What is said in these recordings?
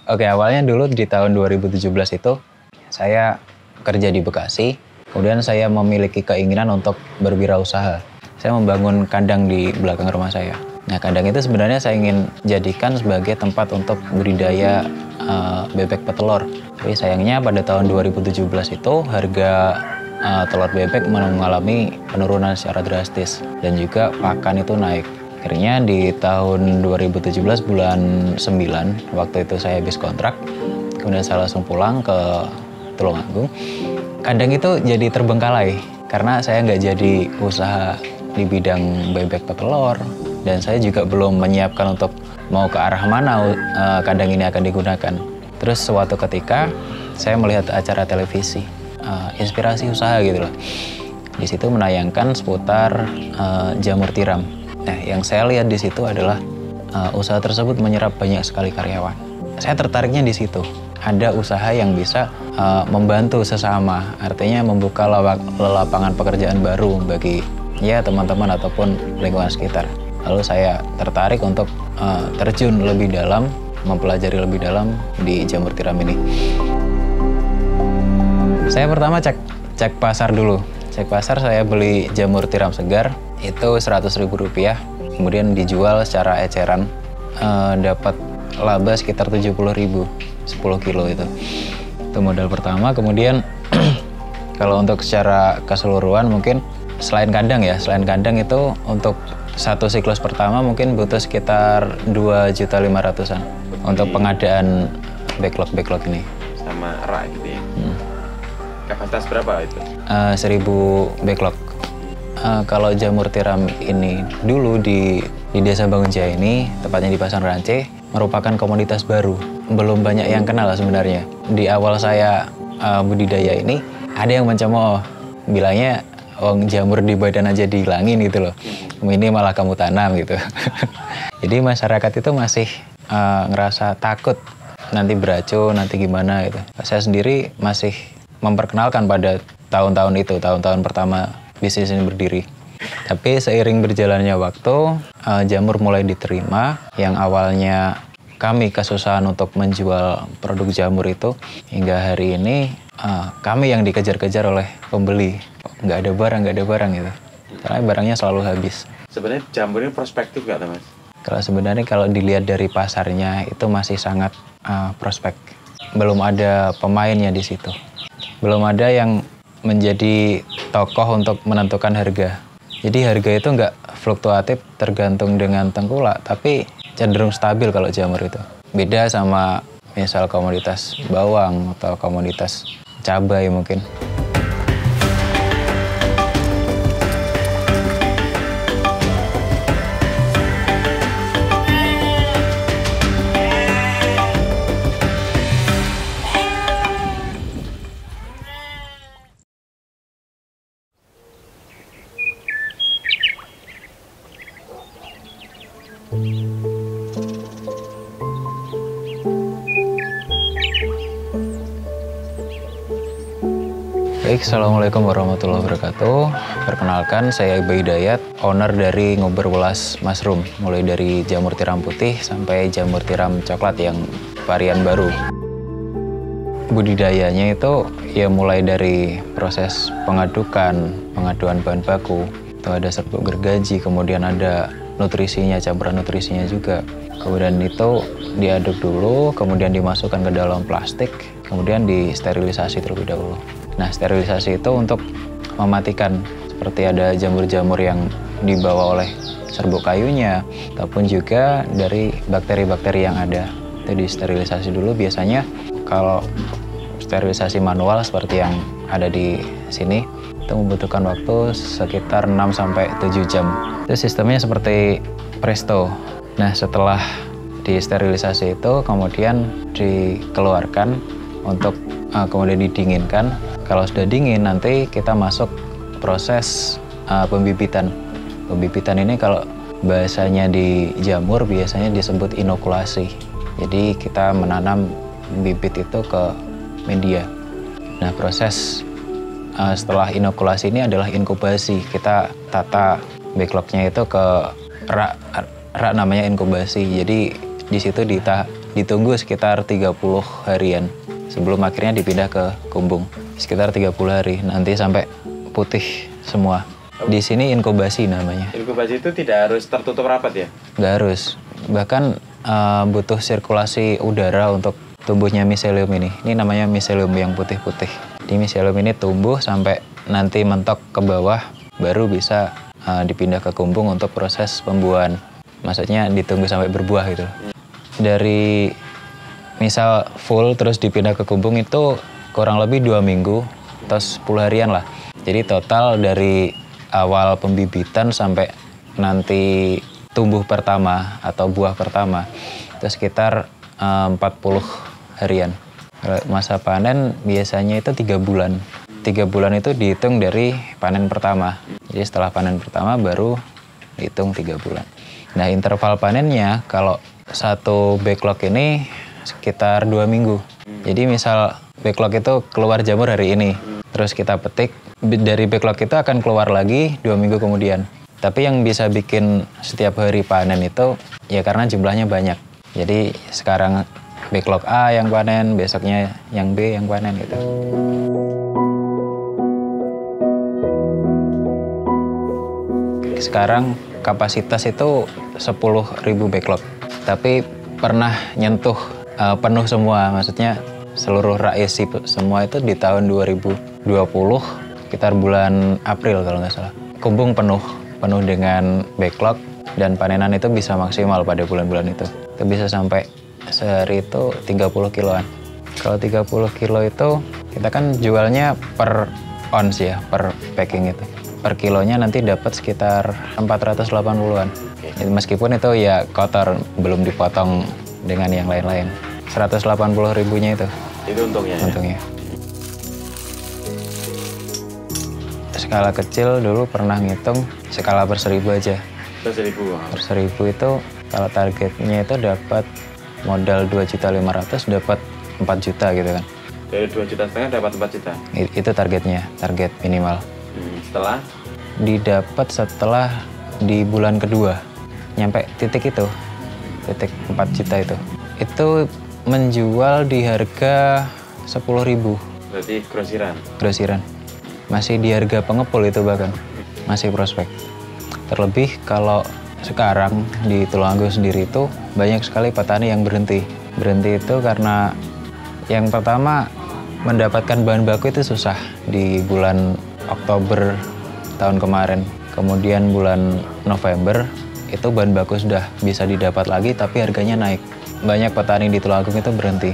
Oke, awalnya dulu di tahun 2017 itu saya kerja di Bekasi. Kemudian saya memiliki keinginan untuk berwirausaha. Saya membangun kandang di belakang rumah saya. Nah, kandang itu sebenarnya saya ingin jadikan sebagai tempat untuk budidaya bebek petelur. Tapi sayangnya pada tahun 2017 itu harga telur bebek mengalami penurunan secara drastis dan juga pakan itu naik. Akhirnya di tahun 2017 bulan 9, waktu itu saya habis kontrak, kemudian saya langsung pulang ke Tulungagung. Kandang itu jadi terbengkalai karena saya nggak jadi usaha di bidang bebek petelur dan saya juga belum menyiapkan untuk mau ke arah mana kandang ini akan digunakan. Terus suatu ketika saya melihat acara televisi, inspirasi usaha gitu loh. Di situ menayangkan seputar jamur tiram. Nah, yang saya lihat di situ adalah usaha tersebut menyerap banyak sekali karyawan. Saya tertariknya di situ. Ada usaha yang bisa membantu sesama, artinya membuka lapangan pekerjaan baru bagi teman-teman ataupun lingkungan sekitar. Lalu saya tertarik untuk terjun lebih dalam, mempelajari lebih dalam di jamur tiram ini. Saya pertama cek pasar dulu. Cek pasar, saya beli jamur tiram segar itu Rp100.000, kemudian dijual secara eceran, dapat laba sekitar 70.000 10 kilo itu modal pertama. Kemudian kalau untuk secara keseluruhan mungkin selain kandang itu untuk satu siklus pertama mungkin butuh sekitar 2.500.000-an untuk pengadaan backlog ini sama rak gitu ya. Kapasitas berapa itu? 1.000 backlog. Kalau jamur tiram ini dulu di Desa Bangunjaya ini, tepatnya di Pasar Rance, merupakan komoditas baru. Belum banyak yang kenal sebenarnya. Di awal saya budidaya ini, ada yang mencemooh, bilangnya jamur di badan aja dihilangin gitu loh. Ini malah kamu tanam gitu. Jadi masyarakat itu masih ngerasa takut nanti beracun, nanti gimana gitu. Saya sendiri masih memperkenalkan pada tahun-tahun pertama bisnis ini berdiri. Tapi seiring berjalannya waktu, jamur mulai diterima. Yang awalnya kami kesusahan untuk menjual produk jamur itu, hingga hari ini kami yang dikejar-kejar oleh pembeli. Nggak ada barang gitu. Karena barangnya selalu habis. Sebenarnya jamur ini prospektif nggak, Mas? Kalau dilihat dari pasarnya itu masih sangat prospek. Belum ada pemainnya di situ. Belum ada yang menjadi tokoh untuk menentukan harga. Jadi harga itu nggak fluktuatif tergantung dengan tengkulak, tapi cenderung stabil kalau jamur itu. Beda sama misal komoditas bawang atau komoditas cabai mungkin. Baik, Assalamualaikum warahmatullahi wabarakatuh. Perkenalkan, saya Iba Hidayat, owner dari Nguber Welas Mushroom. Mulai dari jamur tiram putih sampai jamur tiram coklat yang varian baru. Budidayanya itu mulai dari proses pengaduan bahan baku. Itu ada serbuk gergaji, kemudian ada nutrisinya, campuran nutrisinya juga. Kemudian itu diaduk dulu, kemudian dimasukkan ke dalam plastik, kemudian disterilisasi terlebih dahulu. Nah, sterilisasi itu untuk mematikan, seperti ada jamur-jamur yang dibawa oleh serbuk kayunya, ataupun juga dari bakteri-bakteri yang ada. Itu disterilisasi dulu. Biasanya kalau sterilisasi manual seperti yang ada di sini, itu membutuhkan waktu sekitar 6-7 jam. Itu sistemnya seperti presto. Nah, setelah disterilisasi itu kemudian dikeluarkan untuk kemudian didinginkan. Kalau sudah dingin, nanti kita masuk proses pembibitan. Pembibitan ini kalau bahasanya di jamur biasanya disebut inokulasi. Jadi kita menanam bibit itu ke media. Nah, proses setelah inokulasi ini adalah inkubasi. Kita tata backlognya itu ke rak namanya inkubasi. Jadi di situ ditunggu sekitar 30 harian sebelum akhirnya dipindah ke kumbung. Sekitar 30 hari, nanti sampai putih semua. Di sini inkubasi namanya. Inkubasi itu tidak harus tertutup rapat ya? Nggak harus. Bahkan butuh sirkulasi udara untuk tumbuhnya miselium ini. Ini namanya miselium yang putih-putih. Di miselium ini tumbuh sampai nanti mentok ke bawah, baru bisa dipindah ke kumbung untuk proses pembuahan. Maksudnya ditunggu sampai berbuah gitu. Dari misal full terus dipindah ke kumbung itu kurang lebih 2 minggu atau 10 harian lah. Jadi total dari awal pembibitan sampai nanti tumbuh pertama atau buah pertama itu sekitar 40 harian. Masa panen biasanya itu 3 bulan. 3 bulan itu dihitung dari panen pertama. Jadi setelah panen pertama baru dihitung 3 bulan. Nah, interval panennya kalau satu backlog ini sekitar 2 minggu. Jadi misal backlog itu keluar jamur hari ini, terus kita petik, dari backlog itu akan keluar lagi 2 minggu kemudian. Tapi yang bisa bikin setiap hari panen itu ya karena jumlahnya banyak. Jadi sekarang backlog A yang panen, besoknya yang B yang panen gitu. Sekarang kapasitas itu 10.000 backlog. Tapi pernah nyentuh penuh semua, maksudnya seluruh raisi semua itu di tahun 2020, sekitar bulan April kalau nggak salah. Kumbung penuh dengan backlog dan panenan itu bisa maksimal pada bulan-bulan itu. Itu bisa sampai sehari itu 30 kiloan. Kalau 30 kilo itu kita kan jualnya per ons ya, per packing itu. Per kilonya nanti dapat sekitar 480-an. Meskipun itu ya kotor, belum dipotong dengan yang lain-lain. 180 ribunya itu. Itu untungnya. Untungnya. Skala kecil dulu pernah ngitung skala per 1.000 aja. Per 1.000. Per 1.000 itu kalau targetnya itu dapat modal 2.500.000 dapat 4 juta gitu kan. Dari 2,5 juta dapat 4 juta. Itu targetnya, target minimal. Setelah? Didapat setelah di bulan kedua. Nyampe titik itu. Titik 4 juta itu. Itu menjual di harga 10.000. Berarti grosiran? Grosiran. Masih di harga pengepul itu bahkan. Masih prospek. Terlebih kalau sekarang di Tulungagung sendiri itu banyak sekali petani yang berhenti. Berhenti itu karena yang pertama mendapatkan bahan baku itu susah di bulan Oktober tahun kemarin. Kemudian bulan November itu bahan baku sudah bisa didapat lagi tapi harganya naik. Banyak petani di Tulungagung itu berhenti.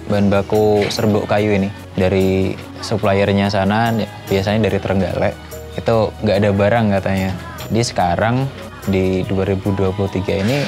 Bahan baku serbuk kayu ini dari suppliernya sana biasanya dari Trenggalek itu nggak ada barang katanya. Di sekarang di 2023 ini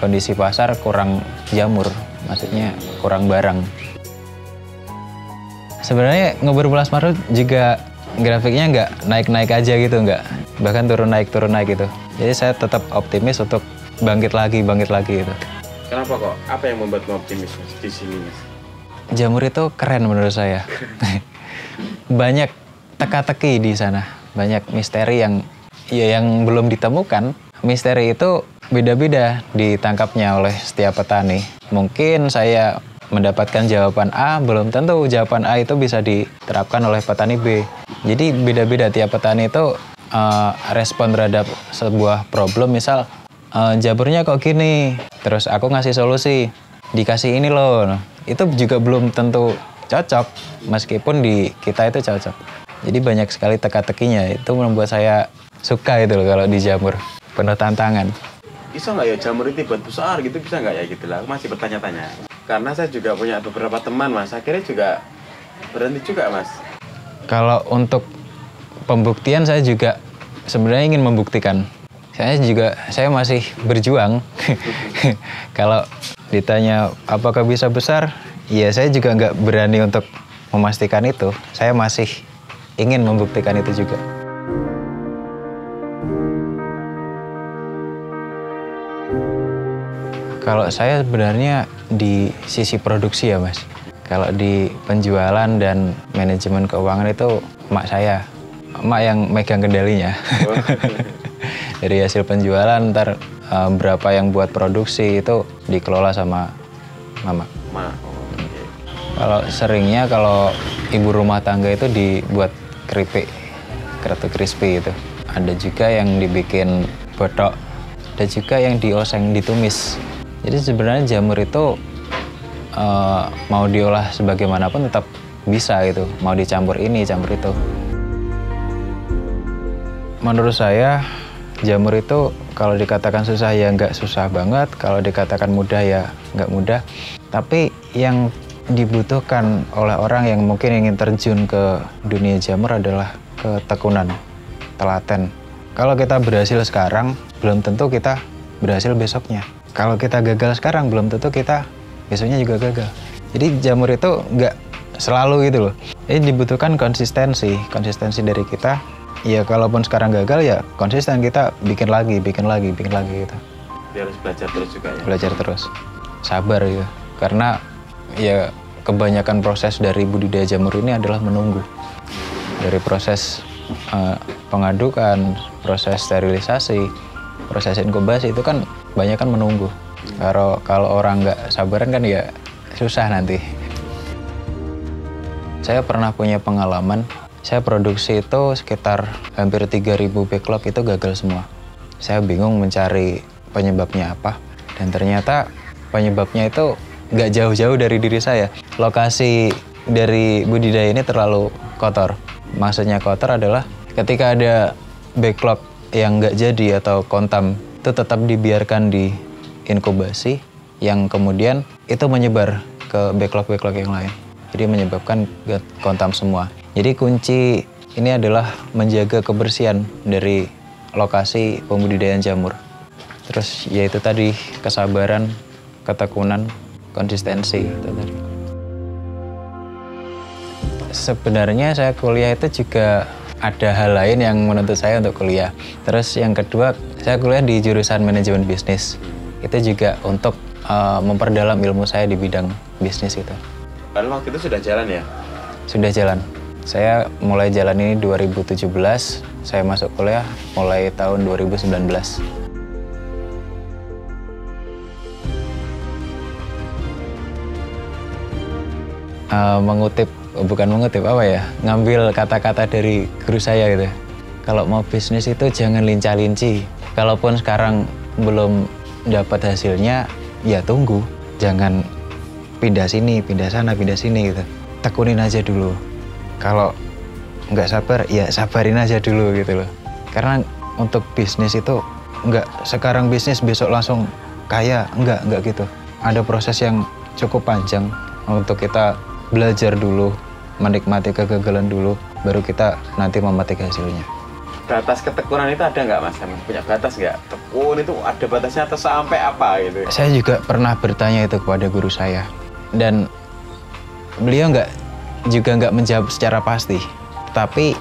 kondisi pasar kurang jamur, maksudnya kurang barang. Sebenarnya Ngubur Pulas Maru juga grafiknya nggak naik-naik aja gitu, nggak. Bahkan turun naik gitu. Jadi saya tetap optimis untuk bangkit lagi gitu. Kenapa kok? Apa yang membuatmu optimis di sini, Mas? Jamur itu keren menurut saya. Banyak teka-teki di sana. Banyak misteri yang belum ditemukan. Misteri itu beda-beda ditangkapnya oleh setiap petani. Mungkin saya mendapatkan jawaban A, belum tentu jawaban A itu bisa diterapkan oleh petani B. Jadi beda-beda tiap petani itu respon terhadap sebuah problem. Misal jamurnya kok gini, terus aku ngasih solusi, dikasih ini loh. Itu juga belum tentu cocok, meskipun di kita itu cocok. Jadi banyak sekali teka-tekinya, itu membuat saya suka itu loh kalau di jamur, penuh tantangan. Bisa nggak ya jamur itu buat besar gitu, bisa nggak ya gitu lah, aku masih bertanya-tanya. Karena saya juga punya beberapa teman, Mas, akhirnya juga berhenti juga, Mas. Kalau untuk pembuktian saya juga sebenarnya ingin membuktikan. Saya masih berjuang. Kalau ditanya apakah bisa besar, ya saya juga nggak berani untuk memastikan itu. Saya masih ingin membuktikan itu juga. Kalau saya sebenarnya di sisi produksi ya, Mas. Kalau di penjualan dan manajemen keuangan itu emak saya. Emak yang megang kendalinya. Dari hasil penjualan ntar berapa yang buat produksi itu dikelola sama mama. Oke. Kalau seringnya kalau ibu rumah tangga itu dibuat keripik, crispy itu. Ada juga yang dibikin botok, ada juga yang dioseng, ditumis. Jadi sebenarnya jamur itu mau diolah sebagaimanapun tetap bisa gitu. Mau dicampur ini, campur itu. Menurut saya jamur itu kalau dikatakan susah ya nggak susah banget, kalau dikatakan mudah ya nggak mudah. Tapi yang dibutuhkan oleh orang yang mungkin ingin terjun ke dunia jamur adalah ketekunan, telaten. Kalau kita berhasil sekarang, belum tentu kita berhasil besoknya. Kalau kita gagal sekarang, belum tentu kita besoknya juga gagal. Jadi jamur itu nggak selalu gitu loh. Ini dibutuhkan konsistensi dari kita. Ya kalaupun sekarang gagal ya konsisten, kita bikin lagi gitu. Dia harus belajar terus juga ya. Belajar terus, sabar gitu. Karena ya kebanyakan proses dari budidaya jamur ini adalah menunggu. Dari proses pengadukan, proses sterilisasi, proses inkubasi itu kan banyak kan menunggu. Kalau orang nggak sabaran kan ya susah nanti. Saya pernah punya pengalaman. Saya produksi itu sekitar hampir 3.000 backlog itu gagal semua. Saya bingung mencari penyebabnya apa. Dan ternyata penyebabnya itu nggak jauh-jauh dari diri saya. Lokasi dari budidaya ini terlalu kotor. Maksudnya kotor adalah ketika ada backlog yang nggak jadi atau kontam, itu tetap dibiarkan di inkubasi, yang kemudian itu menyebar ke backlog-backlog yang lain. Jadi menyebabkan kontam semua. Jadi kunci ini adalah menjaga kebersihan dari lokasi pembudidayaan jamur. Terus yaitu tadi kesabaran, ketekunan, konsistensi itu tadi. Sebenarnya saya kuliah itu juga ada hal lain yang menuntut saya untuk kuliah. Terus yang kedua, saya kuliah di jurusan manajemen bisnis. Itu juga untuk memperdalam ilmu saya di bidang bisnis itu. Lalu waktu itu sudah jalan ya? Sudah jalan. Saya mulai jalan ini 2017, saya masuk kuliah mulai tahun 2019. Bukan mengutip apa ya, ngambil kata-kata dari guru saya gitu. Kalau mau bisnis itu jangan lincah-linci. Kalaupun sekarang belum dapat hasilnya, ya tunggu. Jangan pindah sini, pindah sana, pindah sini gitu. Tekunin aja dulu. Kalau nggak sabar, ya sabarin aja dulu gitu loh. Karena untuk bisnis itu nggak sekarang bisnis besok langsung kaya, nggak gitu. Ada proses yang cukup panjang untuk kita belajar dulu, menikmati kegagalan dulu, baru kita nanti memetik hasilnya. Batas ketekunan itu ada nggak Mas? Punya batas nggak? Tekun itu ada batasnya atau sampai apa gitu? Saya juga pernah bertanya itu kepada guru saya. Dan beliau juga nggak menjawab secara pasti, tapi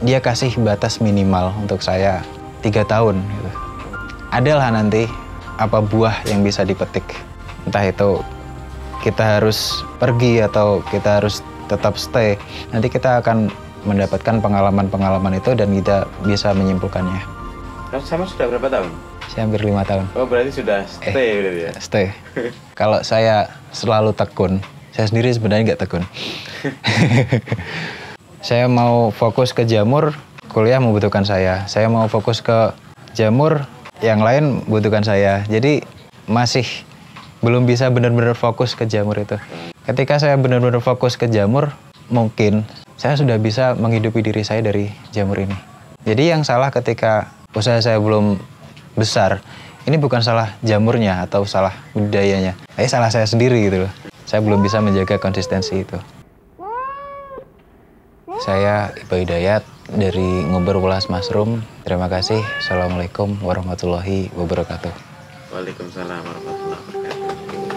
dia kasih batas minimal untuk saya 3 tahun gitu. Adalah nanti apa buah yang bisa dipetik, entah itu kita harus pergi atau kita harus tetap stay, nanti kita akan mendapatkan pengalaman-pengalaman itu dan kita bisa menyimpulkannya. Terus sama sudah berapa tahun? Saya hampir 5 tahun. Oh berarti sudah stay berarti ya? Stay. Kalau saya selalu tekun, saya sendiri sebenarnya nggak tekun. Saya mau fokus ke jamur, kuliah membutuhkan saya. Saya mau fokus ke jamur, yang lain membutuhkan saya. Jadi masih belum bisa benar-benar fokus ke jamur itu. Ketika saya benar-benar fokus ke jamur, mungkin saya sudah bisa menghidupi diri saya dari jamur ini. Jadi yang salah ketika usaha saya belum besar, ini bukan salah jamurnya atau salah budidayanya, tapi salah saya sendiri gitu loh. Saya belum bisa menjaga konsistensi itu. Saya Iba Hidayat dari Ngubur Welas Mushroom. Terima kasih. Assalamualaikum warahmatullahi wabarakatuh. Waalaikumsalam warahmatullahi wabarakatuh.